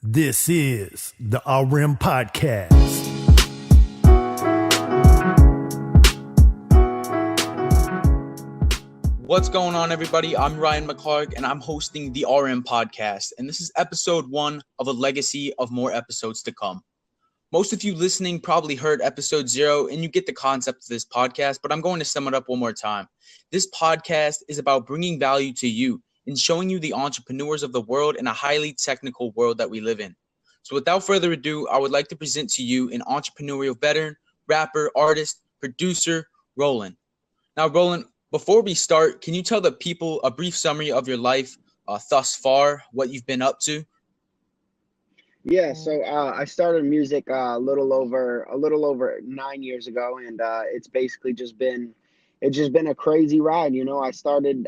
This is the RM Podcast. What's going on, everybody? I'm Ryan McClark, and I'm hosting the RM Podcast, and this is episode 1 of a legacy of more episodes to come. Most of you listening probably heard episode 0, and you get the concept of this podcast, but I'm going to sum it up one more time. This podcast is about bringing value to you and showing you the entrepreneurs of the world in a highly technical world that we live in. So without further ado, I would like to present to you an entrepreneurial veteran, rapper, artist, producer, Rowlan. Now, Rowlan, before we start, can you tell the people a brief summary of your life thus far, what you've been up to? Yeah, so I started music a little over 9 years ago, and it's basically just been a crazy ride. You know, I started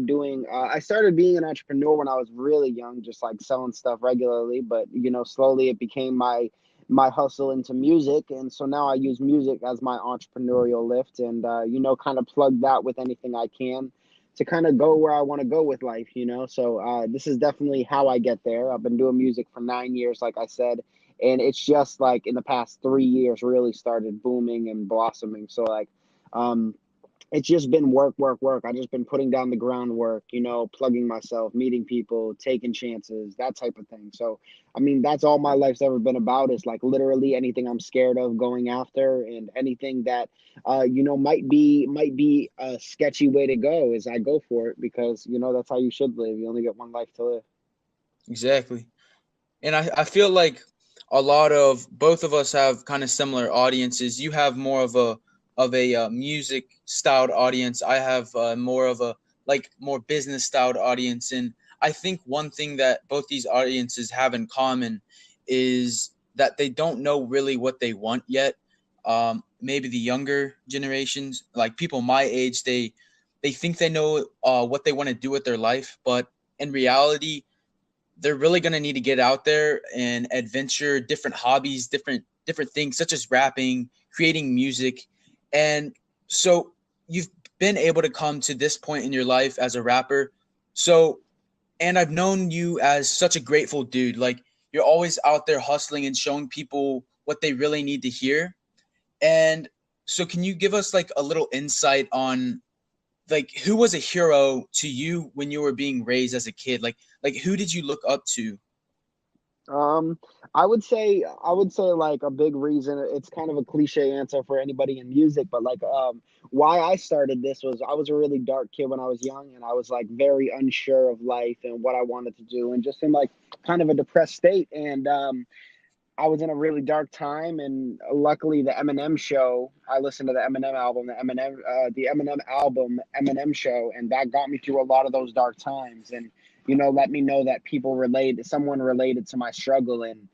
being an entrepreneur when I was really young, just like selling stuff regularly. But you know, slowly it became my hustle into music, and so now I use music as my entrepreneurial lift, and you know, kind of plug that with anything I can to kind of go where I want to go with life, you know. So this is definitely how I get there. I've been doing music for 9 years, like I said, and it's just like in the past 3 years really started booming and blossoming. So like, um, it's just been work, work, work. I've just been putting down the groundwork, you know, plugging myself, meeting people, taking chances, that type of thing. So, I mean, that's all my life's ever been about is like literally anything I'm scared of going after and anything that, you know, might be a sketchy way to go is I go for it because, you know, that's how you should live. You only get one life to live. Exactly. And I feel like a lot of both of us have kind of similar audiences. You have more of a music styled audience. I have more of a more business styled audience. And I think one thing that both these audiences have in common is that they don't know really what they want yet. Maybe the younger generations, like people my age, they think they know what they want to do with their life, but in reality, they're really going to need to get out there and adventure different hobbies, different things such as rapping, creating music. And so you've been able to come to this point in your life as a rapper. So, and I've known you as such a grateful dude. Like you're always out there hustling and showing people what they really need to hear. And so can you give us like a little insight on like who was a hero to you when you were being raised as a kid? Like who did you look up to? Um, I would say like a big reason, it's kind of a cliche answer for anybody in music, but like why I started this was I was a really dark kid when I was young and I was like very unsure of life and what I wanted to do and just in like kind of a depressed state and I was in a really dark time and luckily the Eminem show, I listened to the Eminem album, the Eminem album Eminem show and that got me through a lot of those dark times and you know, let me know that someone related to my struggle. And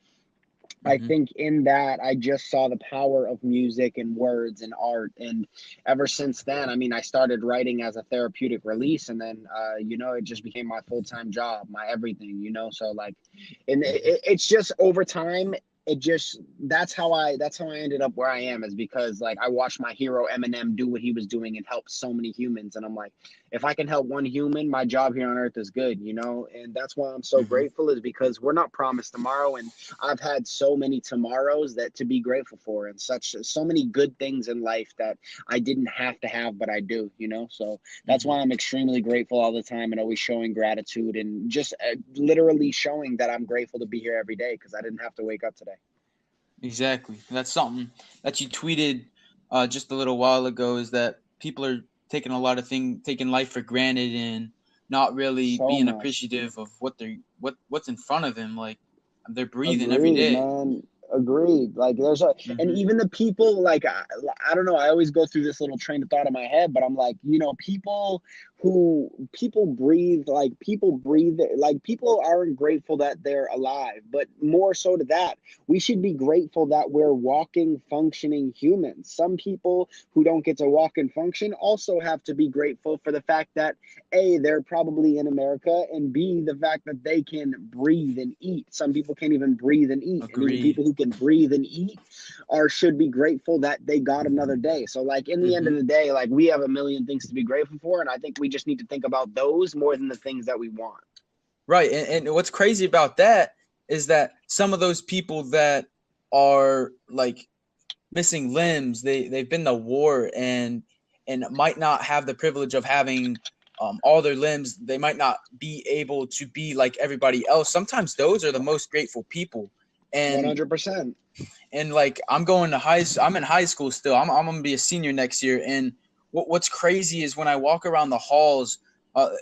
I Mm-hmm. think in that, I just saw the power of music and words and art. And ever since then, I mean, I started writing as a therapeutic release. And then, you know, it just became my full-time job, my everything, you know? So like, and it's just over time, that's how I ended up where I am is because like I watched my hero Eminem do what he was doing and help so many humans. And I'm like, if I can help one human, my job here on earth is good, you know? And that's why I'm so Mm-hmm. grateful is because we're not promised tomorrow. And I've had so many tomorrows that to be grateful for and so many good things in life that I didn't have to have, but I do, you know? So that's Mm-hmm. why I'm extremely grateful all the time and always showing gratitude and just literally showing that I'm grateful to be here every day because I didn't have to wake up today. Exactly. That's something that you tweeted just a little while ago is that people are taking life for granted and not really So being much. appreciative of what's in front of them. Like they're breathing every Agreed, day. man. Agreed. Like and Mm-hmm. even the people like I don't know. I always go through this little train of thought in my head, but I'm like, you know, people breathe, like people aren't grateful that they're alive, but more so to that, we should be grateful that we're walking, functioning humans. Some people who don't get to walk and function also have to be grateful for the fact that a, they're probably in America, and B, the fact that they can breathe and eat. Some people can't even breathe and eat. And even Agreed. people who can breathe and eat are should be grateful that they got another day. So like in the end Mm-hmm. of the day, like we have a million things to be grateful for. And I think we just need to think about those more than the things that we want. Right. And what's crazy about that is that some of those people that are like missing limbs, they've been to war and might not have the privilege of having all their limbs. They might not be able to be like everybody else. Sometimes those are the most grateful people. And 100%. and like I'm in high school still. I'm gonna be a senior next year. And what's crazy is when I walk around the halls,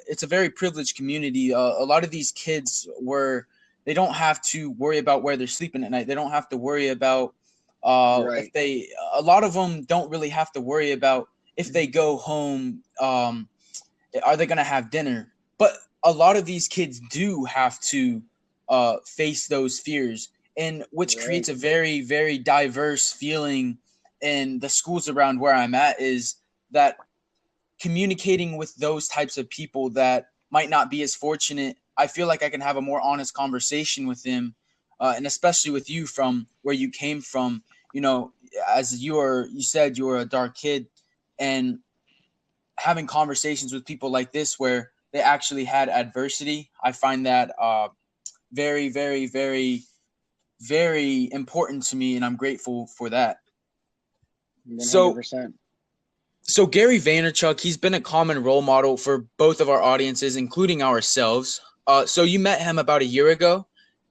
it's a very privileged community. A lot of these kids they don't have to worry about where they're sleeping at night. They don't have to worry about Right. a lot of them don't really have to worry about if they go home, are they going to have dinner? But a lot of these kids do have to face those fears, and which creates Right. a very, very diverse feeling in the schools around where I'm at, is that communicating with those types of people that might not be as fortunate, I feel like I can have a more honest conversation with them, and especially with you from where you came from. You know, as you said you were a dark kid, and having conversations with people like this where they actually had adversity, I find that very, very, very, very important to me, and I'm grateful for that. So 100%. So Gary Vaynerchuk, he's been a common role model for both of our audiences, including ourselves. So you met him about a year ago,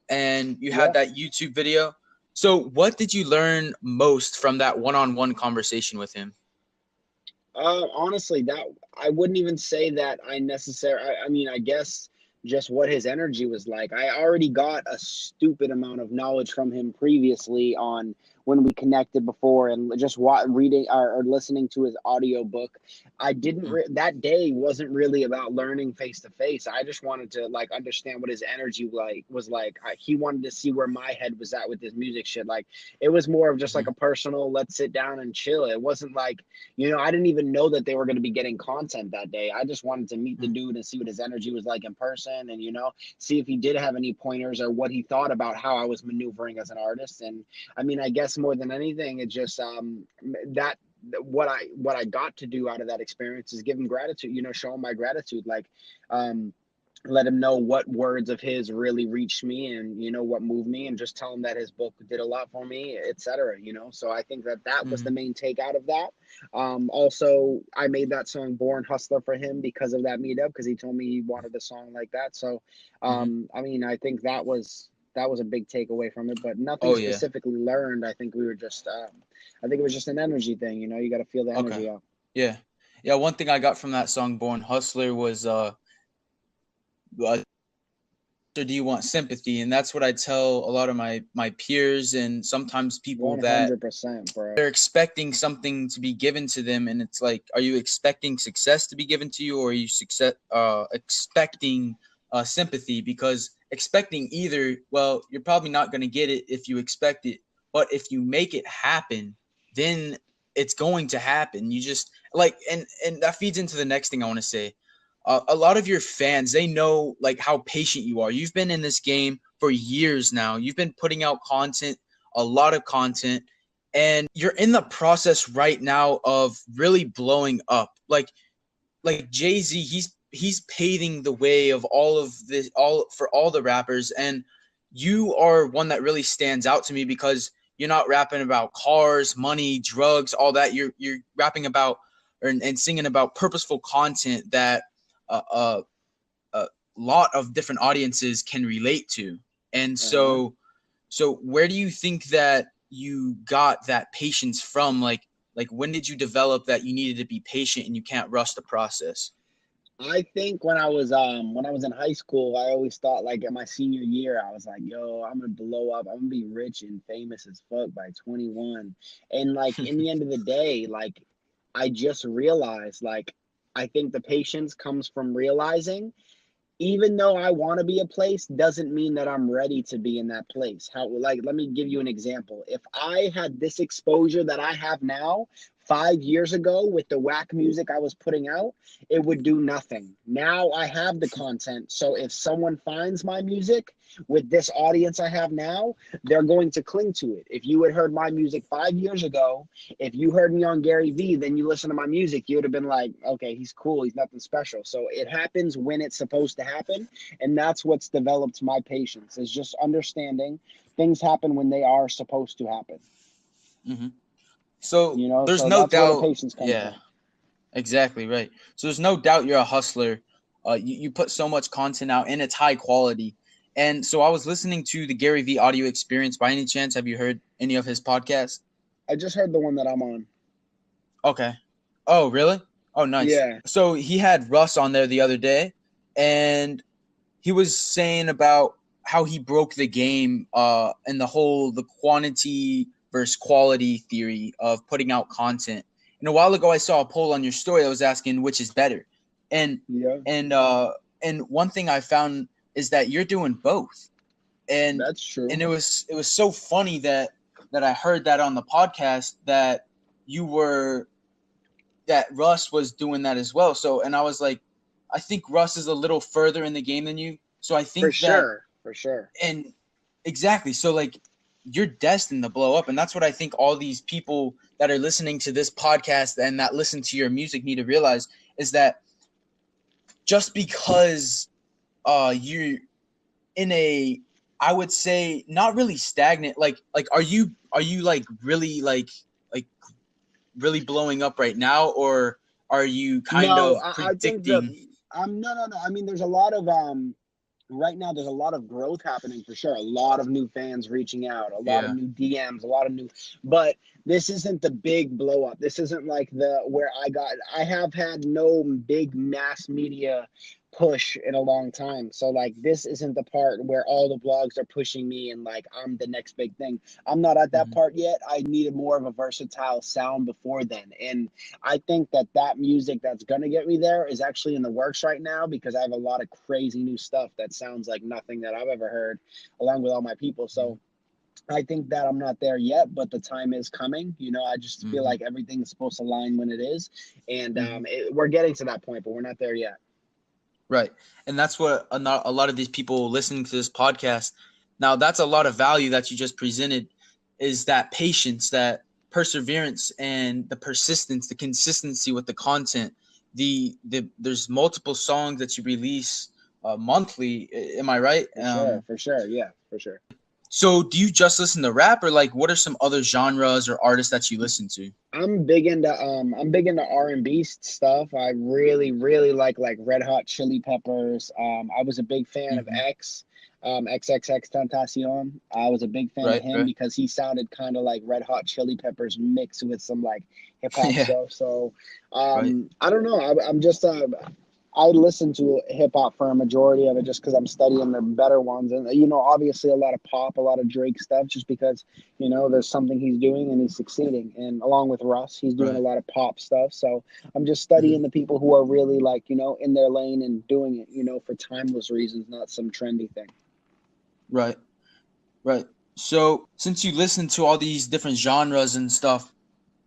and you had Yeah. that YouTube video. So what did you learn most from that one-on-one conversation with him? Honestly, that I wouldn't even say that I mean, I guess just what his energy was like. I already got a stupid amount of knowledge from him previously on when we connected before, and just reading or listening to his audio book. I didn't Mhm. that day wasn't really about learning face to face. I just wanted to like understand what his energy was like. He wanted to see where my head was at with this music shit. Like it was more of just like Mhm. a personal, let's sit down and chill. It wasn't like, I didn't even know that they were going to be getting content that day. I just wanted to meet the Mhm. dude and see what his energy was like in person, and see if he did have any pointers or what he thought about how I was maneuvering as an artist. And I mean, I guess more than anything, it just that what I got to do out of that experience is give him gratitude, show him my gratitude, like um let him know what words of his really reached me, and what moved me, and just tell him that his book did a lot for me, etc. So I think that was the Mhm. main take out of that. Also, I made that song Born Hustler for him because of that meetup, because he told me he wanted a song like that. So Mhm. I mean, I think that was a big takeaway from it, but nothing Oh yeah. specifically learned. I think we were just I think it was just an energy thing. You got to feel the Okay. energy out. Yeah. Yeah. One thing I got from that song "Born Hustler" was uh or do you want sympathy? And that's what I tell a lot of my peers and sometimes people, that 100%, bro. they're expecting something to be given to them, and it's like, are you expecting success to be given to you, or are you expecting sympathy? Because expecting either, well, you're probably not going to get it if you expect it, but if you make it happen, then it's going to happen. You just like, and that feeds into the next thing I want to say. A lot of your fans, they know like how patient you are. You've been in this game for years now. You've been putting out content, a lot of content, and you're in the process right now of really blowing up. Like Jay-Z, he's paving the way of all of this, all for all the rappers, and you are one that really stands out to me because you're not rapping about cars, money, drugs, all that. You're rapping about and singing about purposeful content that uh, uh, a lot of different audiences can relate to. And Uh-huh. so where do you think that you got that patience from? Like when did you develop that you needed to be patient and you can't rush the process? I think when I was in high school, I always thought like in my senior year, I was like, yo, I'm gonna blow up. I'm gonna be rich and famous as fuck by 21. And like in the end of the day, like I just realized like I think the patience comes from realizing even though I want to be a place doesn't mean that I'm ready to be in that place. How, like, let me give you an example. If I had this exposure that I have now 5 years ago with the whack music I was putting out, it would do nothing. Now I have the content. So if someone finds my music with this audience I have now, they're going to cling to it. If you had heard my music 5 years ago, if you heard me on Gary Vee, then you listen to my music, you would have been like, okay, he's cool. He's nothing special. So it happens when it's supposed to happen. And that's what's developed my patience, is just understanding things happen when they are supposed to happen. Mm-hmm. So there's so no that's where the doubt. patience comes Yeah, from. exactly right. So there's no doubt you're a hustler. You put so much content out and it's high quality. And so I was listening to the Gary Vee audio experience. By any chance, have you heard any of his podcasts? I just heard the one that I'm on. Okay. Oh, really? Oh, nice. Yeah. So he had Russ on there the other day, and he was saying about how he broke the game and the quantity versus quality theory of putting out content. And a while ago, I saw a poll on your story that was asking which is better. And one thing I found is that you're doing both. And that's true. And it was so funny that I heard that on the podcast that Russ was doing that as well. So, and I was like, I think Russ is a little further in the game than you. So I think for sure. And exactly. So like you're destined to blow up. And that's what I think all these people that are listening to this podcast and that listen to your music need to realize, is that just because you're in a, I would say, not really stagnant, like are you like really really blowing up right now, or are you kind of predicting? I think that no. I mean, there's a lot of right now, there's a lot of growth happening for sure. A lot of new fans reaching out, a lot of new DMs, a lot of new, but this isn't the big blow up. This isn't like I have had no big mass media push in a long time. So like, this isn't the part where all the blogs are pushing me and like, I'm the next big thing. I'm not at that part yet. I needed more of a versatile sound before then. And I think that music that's going to get me there is actually in the works right now, because I have a lot of crazy new stuff that sounds like nothing that I've ever heard, along with all my people. So I think that I'm not there yet, but the time is coming. I just feel like everything's supposed to align when it is. And we're getting to that point, but we're not there yet. Right. And that's what a lot of these people listening to this podcast, now that's a lot of value that you just presented, is that patience, that perseverance, and the persistence, the consistency with the content. There's multiple songs that you release monthly. Am I right? For sure. Yeah, for sure. So do you just listen to rap, or like what are some other genres or artists that you listen to? I'm big into R&B stuff. I really like Red Hot Chili Peppers. I was a big fan of X, XXXTentacion. I was a big fan of him because he sounded kind of like Red Hot Chili Peppers mixed with some like hip hop stuff. So I don't know. I'm just I listen to hip hop for a majority of it just because I'm studying the better ones. And, obviously a lot of pop, a lot of Drake stuff, just because, there's something he's doing and he's succeeding. And along with Russ, he's doing a lot of pop stuff. So I'm just studying the people who are really like, in their lane and doing it, for timeless reasons, not some trendy thing. Right. So since you listen to all these different genres and stuff,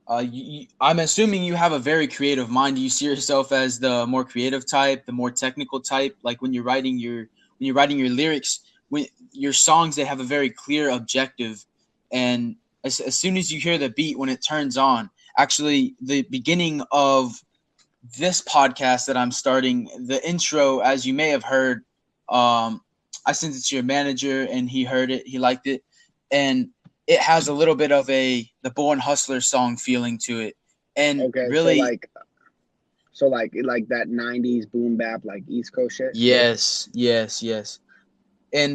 I'm assuming you have a very creative mind. Do you see yourself as the more creative type, the more technical type? Like when you're writing your lyrics, when your songs, they have a very clear objective. And as soon as you hear the beat, when it turns on, actually the beginning of this podcast that I'm starting, the intro, as you may have heard, I sent it to your manager and he heard it, he liked it. And it has a little bit of the Born Hustler song feeling to it. And really, so like that 90s boom bap, like East Coast shit. Yes. And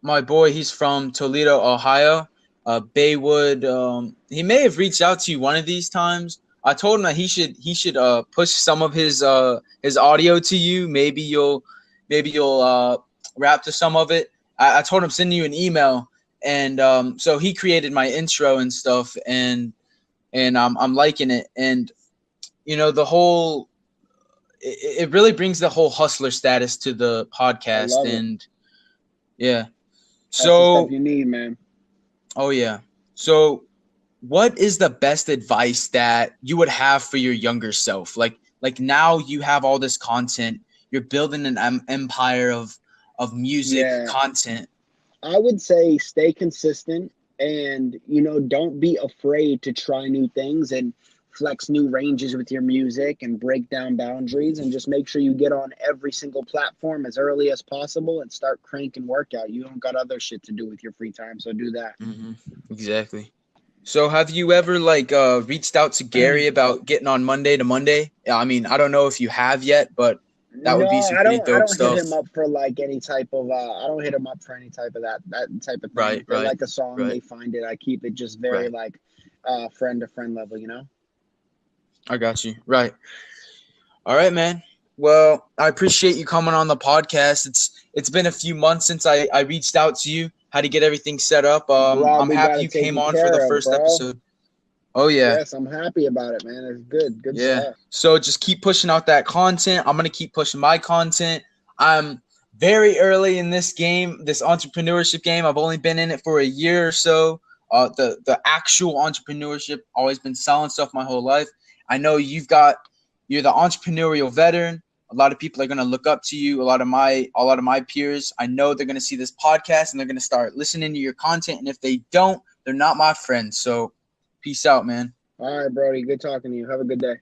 my boy, he's from Toledo, Ohio, Baywood. He may have reached out to you one of these times. I told him that he should push some of his audio to you. Maybe you'll rap to some of it. I told him send you an email. And so he created my intro and stuff, and I'm liking it. And the whole it really brings the whole hustler status to the podcast. And yeah, that's the stuff you need, man. Oh yeah. So what is the best advice that you would have for your younger self? Like now you have all this content, you're building an empire of music Yeah, content. I would say stay consistent and, don't be afraid to try new things and flex new ranges with your music and break down boundaries and just make sure you get on every single platform as early as possible and start cranking workout. You don't got other shit to do with your free time, so do that. Hmm. Exactly. So have you ever like reached out to Gary about getting on Monday to Monday? Yeah, I mean, I don't know if you have yet, but that would No, be some I pretty don't. I dope don't hit stuff. him up for like any type of. I don't hit him up for any type of that type of thing. Right, If they right, like a song, right, they find it. I keep it just very right. like, friend to friend level. You know. I got you. Right. All right, man. Well, I appreciate you coming on the podcast. It's been a few months since I reached out to you, how to get everything set up. Glad I'm we got happy it you came taken on for the care of, first bro. episode. Oh yeah. Yes, I'm happy about it, man. It's good. Good Yeah. stuff. So just keep pushing out that content. I'm gonna keep pushing my content. I'm very early in this game, this entrepreneurship game. I've only been in it for a year or so. The actual entrepreneurship, always been selling stuff my whole life. I know you're the entrepreneurial veteran. A lot of people are gonna look up to you. A lot of my peers. I know they're gonna see this podcast and they're gonna start listening to your content. And if they don't, they're not my friends. So peace out, man. All right, Brody. Good talking to you. Have a good day.